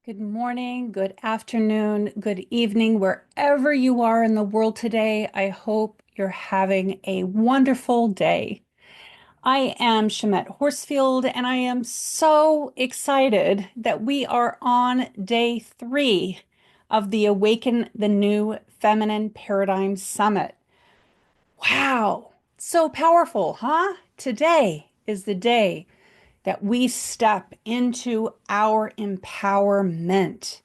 Good morning, good afternoon, good evening, wherever you are in the world today. I hope you're having a wonderful day. I am Schamet Horsfield, and I am so excited that we are on day 3 of the Awaken the New Feminine Paradigm Summit. Wow, so powerful, huh? Today is the day that we step into our empowerment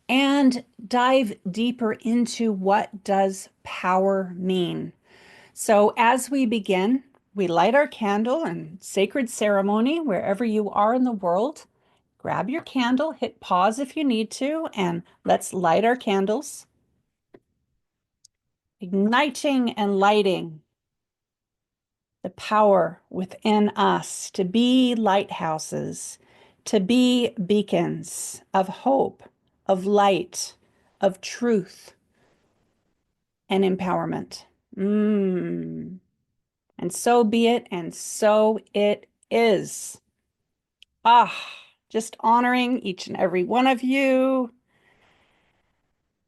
and dive deeper into what does power mean. So as we begin, we light our candle in sacred ceremony wherever you are in the world. Grab your candle, hit pause if you need to, and let's light our candles, igniting and lighting the power within us to be lighthouses, to be beacons of hope, of light, of truth, and empowerment. And so be it, and so it is. Ah, just honoring each and every one of you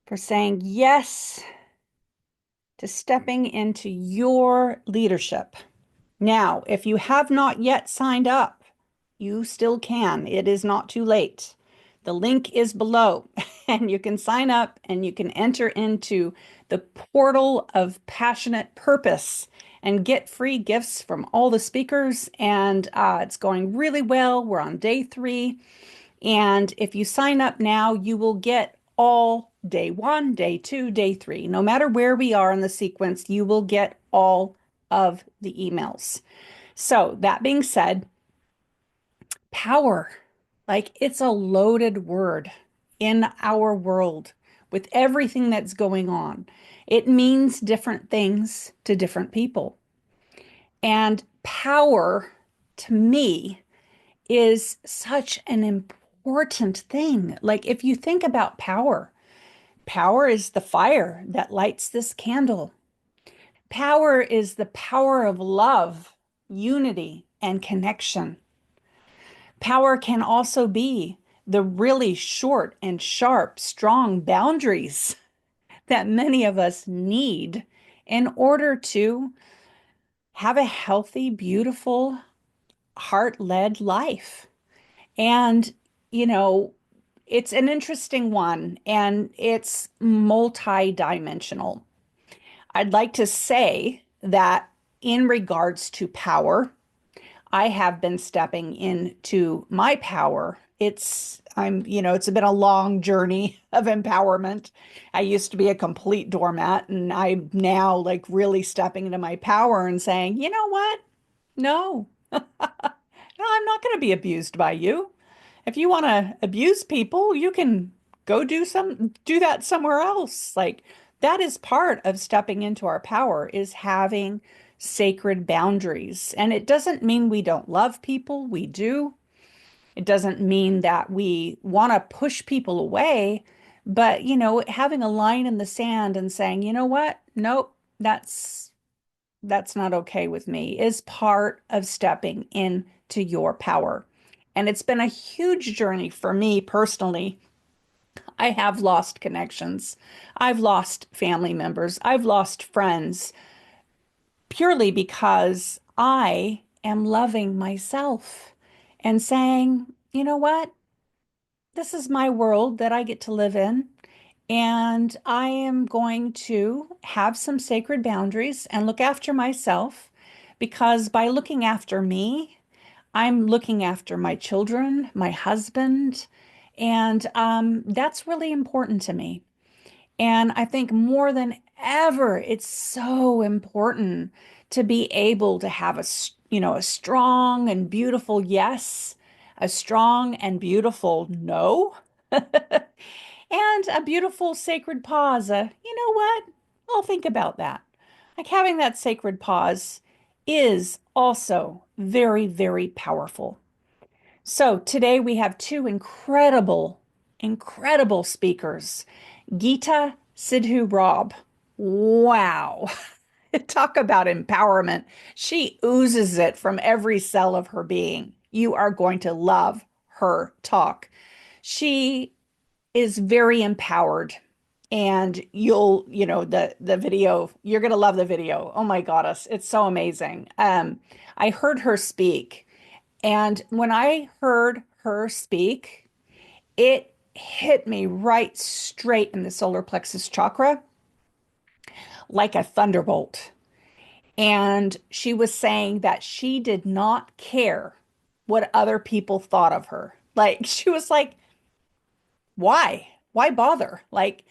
for saying yes to stepping into your leadership. Now, if you have not yet signed up, you still can. It is not too late. The link is below, and you can sign up and you can enter into the portal of passionate purpose and get free gifts from all the speakers. And it's going really well. We're on day 3. And if you sign up now, you will get all day 1, day 2, day 3. No matter where we are in the sequence, you will get all of the emails. So, that being said, power, like it's a loaded word in our world with everything that's going on. It means different things to different people. And power, to me, is such an important thing. Like, if you think about power, power is the fire that lights this candle. Power is the power of love, unity, and connection. Power can also be the really short and sharp, strong boundaries that many of us need in order to have a healthy, beautiful, heart-led life. And, you know, it's an interesting one and it's multi-dimensional. I'd like to say that in regards to power, I have been stepping into my power. It's been a long journey of empowerment. I used to be a complete doormat, and I'm now like really stepping into my power and saying, you know what? No, no, I'm not going to be abused by you. If you want to abuse people, you can go do that somewhere else. Like that is part of stepping into our power is having sacred boundaries. And it doesn't mean we don't love people. We do. It doesn't mean that we want to push people away, but having a line in the sand and saying, you know what? Nope, that's not okay with me is part of stepping into your power. And it's been a huge journey for me personally. I have lost connections. I've lost family members. I've lost friends purely because I am loving myself and saying, you know what? This is my world that I get to live in. And I am going to have some sacred boundaries and look after myself because by looking after me, I'm looking after my children, my husband, and that's really important to me. And I think more than ever, it's so important to be able to have a strong and beautiful yes, a strong and beautiful no, and a beautiful sacred pause. You know what? I'll think about that. Like having that sacred pause is also very, very powerful. So today we have two incredible, incredible speakers. Geeta-Sidhu Robb. Wow. Talk about empowerment. She oozes it from every cell of her being. You are going to love her talk. She is very empowered. And the video, you're gonna love the video. Oh my goddess, it's so amazing. I heard her speak, and when I heard her speak, it hit me right straight in the solar plexus chakra like a thunderbolt. And she was saying that she did not care what other people thought of her. Like, she was like, why? Why bother? Like,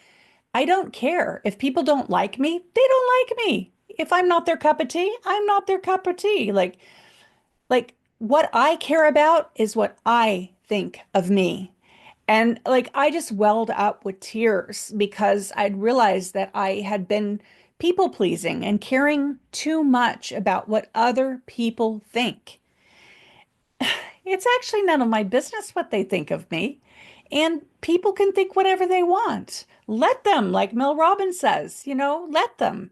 I don't care. If people don't like me, they don't like me. If I'm not their cup of tea, I'm not their cup of tea. Like what I care about is what I think of me. And like I just welled up with tears because I'd realized that I had been people pleasing and caring too much about what other people think. It's actually none of my business what they think of me. And people can think whatever they want. Let them, like Mel Robbins says, let them.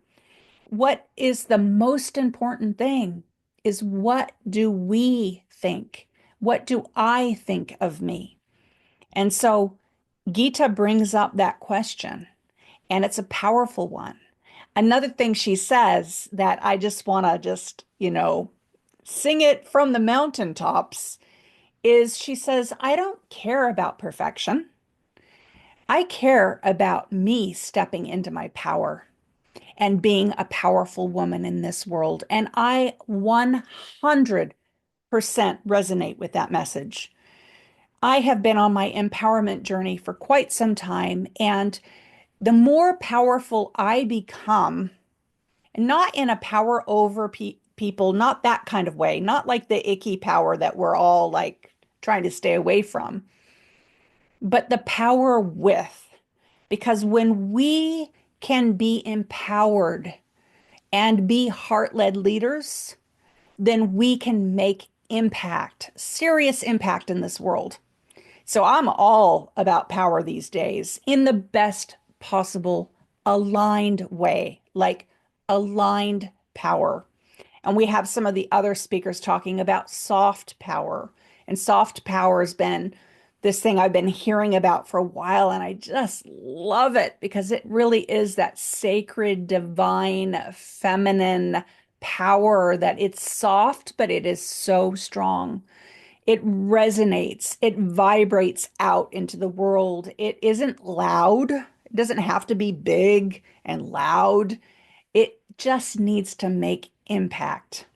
What is the most important thing is what do we think? What do I think of me? And so Gita brings up that question, and it's a powerful one. Another thing she says that I just want to sing it from the mountaintops is she says, I don't care about perfection. I care about me stepping into my power and being a powerful woman in this world. And I 100% resonate with that message. I have been on my empowerment journey for quite some time. And the more powerful I become, and not in a power over people, not that kind of way, not like the icky power that we're all like trying to stay away from, but the power with. Because when we can be empowered and be heart-led leaders, then we can make impact, serious impact in this world. So I'm all about power these days in the best possible aligned way, like aligned power. And we have some of the other speakers talking about soft power. And soft power has been this thing I've been hearing about for a while. And I just love it because it really is that sacred, divine, feminine power that it's soft, but it is so strong. It resonates, it vibrates out into the world. It isn't loud, it doesn't have to be big and loud. It just needs to make impact.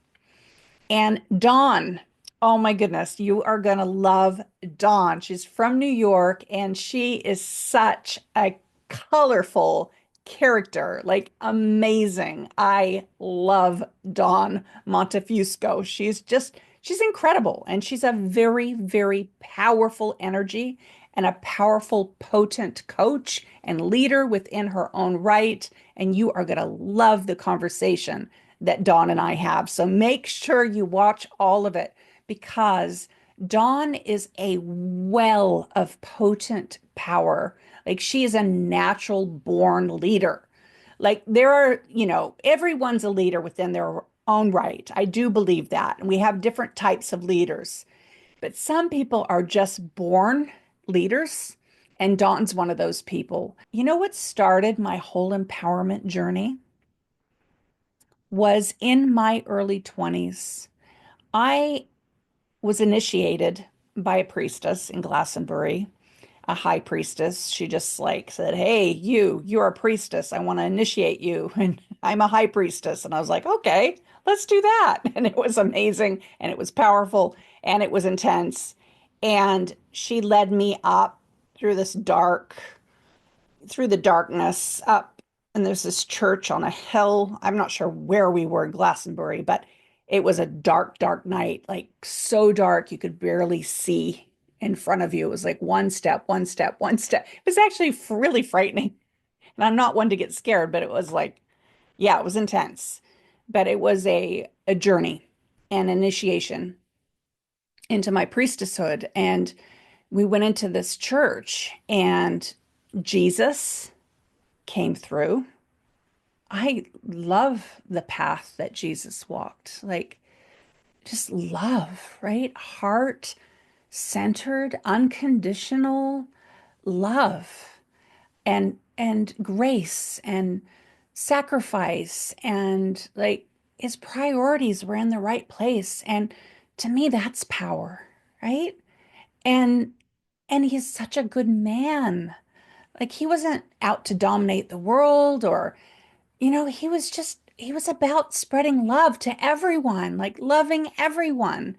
And Dawn, oh my goodness, you are going to love Dawn. She's from New York and she is such a colorful character, like amazing. I love Dawn Montefusco. She's incredible and she's a very, very powerful energy and a powerful, potent coach and leader within her own right. And you are going to love the conversation that Dawn and I have. So make sure you watch all of it because Dawn is a well of potent power. Like she is a natural born leader. Like there are, everyone's a leader within their own right. I do believe that. And we have different types of leaders, but some people are just born leaders. And Dawn's one of those people. You know what started my whole empowerment journey? Was in my early 20s. I was initiated by a priestess in Glastonbury, a high priestess. She just like said, hey, you're a priestess. I want to initiate you. And I'm a high priestess. And I was like, okay, let's do that. And it was amazing and it was powerful and it was intense. And she led me up through this through the darkness up. And there's this church on a hill. I'm not sure where we were in Glastonbury, but it was a dark, dark night, like so dark you could barely see in front of you. It was like one step, one step, one step. It was actually really frightening. And I'm not one to get scared, but it was like, yeah, it was intense. But it was a journey, an initiation into my priestesshood. And we went into this church and Jesus came through. I love the path that Jesus walked. Like just love, right? Heart centered, unconditional, love and grace and sacrifice, and like his priorities were in the right place. And to me, that's power, right? And and he's such a good man. Like he wasn't out to dominate the world, or he was about spreading love to everyone, like loving everyone.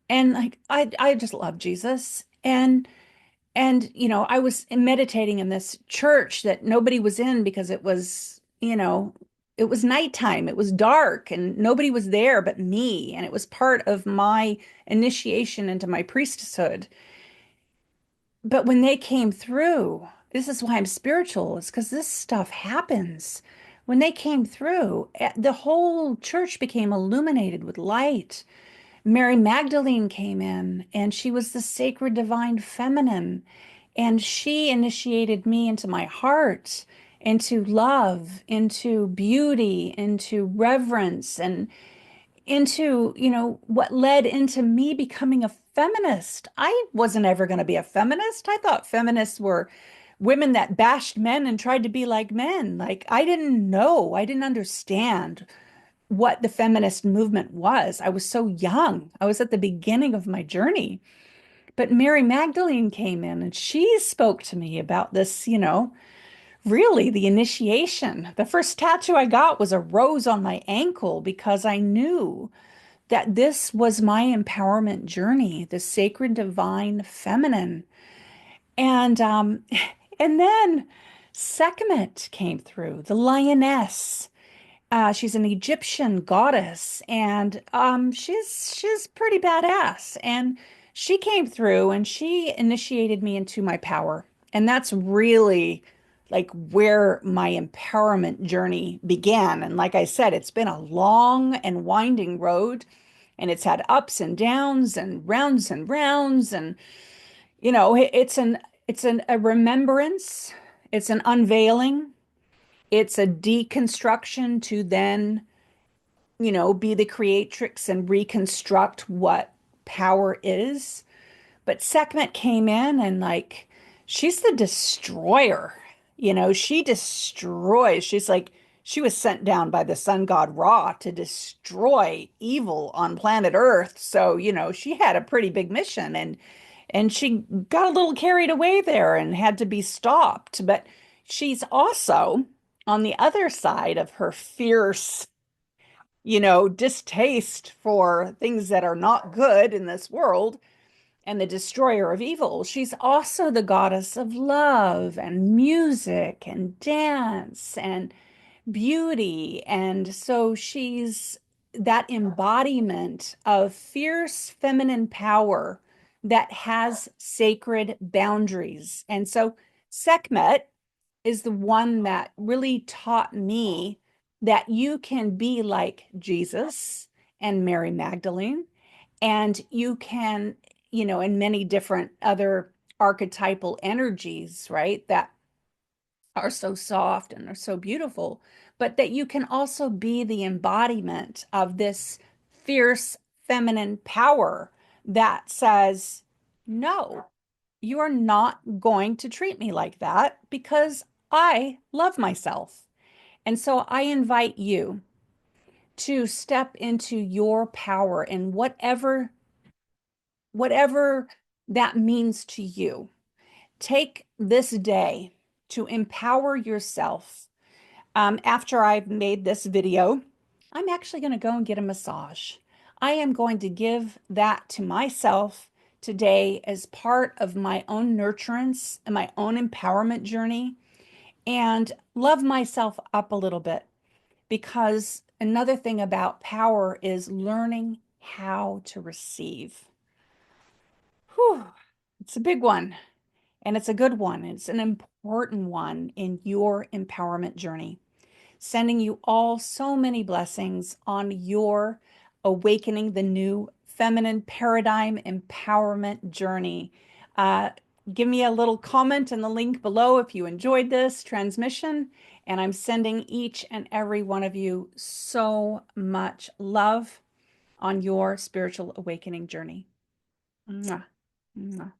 And like I just love Jesus. And I was meditating in this church that nobody was in because it was nighttime, it was dark, and nobody was there but me. And it was part of my initiation into my priesthood. But when they came through, this is why I'm spiritual, is because this stuff happens. When they came through, the whole church became illuminated with light. Mary Magdalene came in, and she was the sacred divine feminine. And she initiated me into my heart, into love, into beauty, into reverence, and into, what led into me becoming a feminist. I wasn't ever going to be a feminist. I thought feminists were women that bashed men and tried to be like men. Like, I didn't know, I didn't understand what the feminist movement was. I was so young. I was at the beginning of my journey. But Mary Magdalene came in and she spoke to me about this, really the initiation. The first tattoo I got was a rose on my ankle because I knew that this was my empowerment journey, the sacred divine feminine. And and then Sekhmet came through, the lioness. She's an Egyptian goddess, and she's pretty badass. And she came through, and she initiated me into my power, and that's really like where my empowerment journey began. And like I said, it's been a long and winding road, and it's had ups and downs and rounds and rounds, and a remembrance, it's an unveiling, it's a deconstruction to then be the creatrix and reconstruct what power is. But Sekhmet came in and like she's the destroyer. She destroys. She's like she was sent down by the sun god Ra to destroy evil on planet Earth. So, she had a pretty big mission, and she got a little carried away there and had to be stopped. But she's also on the other side of her fierce distaste for things that are not good in this world and the destroyer of evil. She's also the goddess of love and music and dance and beauty. And so she's that embodiment of fierce feminine power that has sacred boundaries. And so Sekhmet is the one that really taught me that you can be like Jesus and Mary Magdalene, and you can, in many different other archetypal energies, right, that are so soft and are so beautiful, but that you can also be the embodiment of this fierce feminine power that says, no, you are not going to treat me like that because I love myself. And so I invite you to step into your power in whatever that means to you. Take this day to empower yourself. After I've made this video, I'm actually going to go and get a massage. I am going to give that to myself today as part of my own nurturance and my own empowerment journey, and love myself up a little bit, because another thing about power is learning how to receive. Whew, it's a big one, and it's a good one. It's an important one in your empowerment journey. Sending you all so many blessings on your awakening the new feminine paradigm empowerment journey. Uh, Give me a little comment in the link below if you enjoyed this transmission. And I'm sending each and every one of you so much love on your spiritual awakening journey. Mwah. Mwah.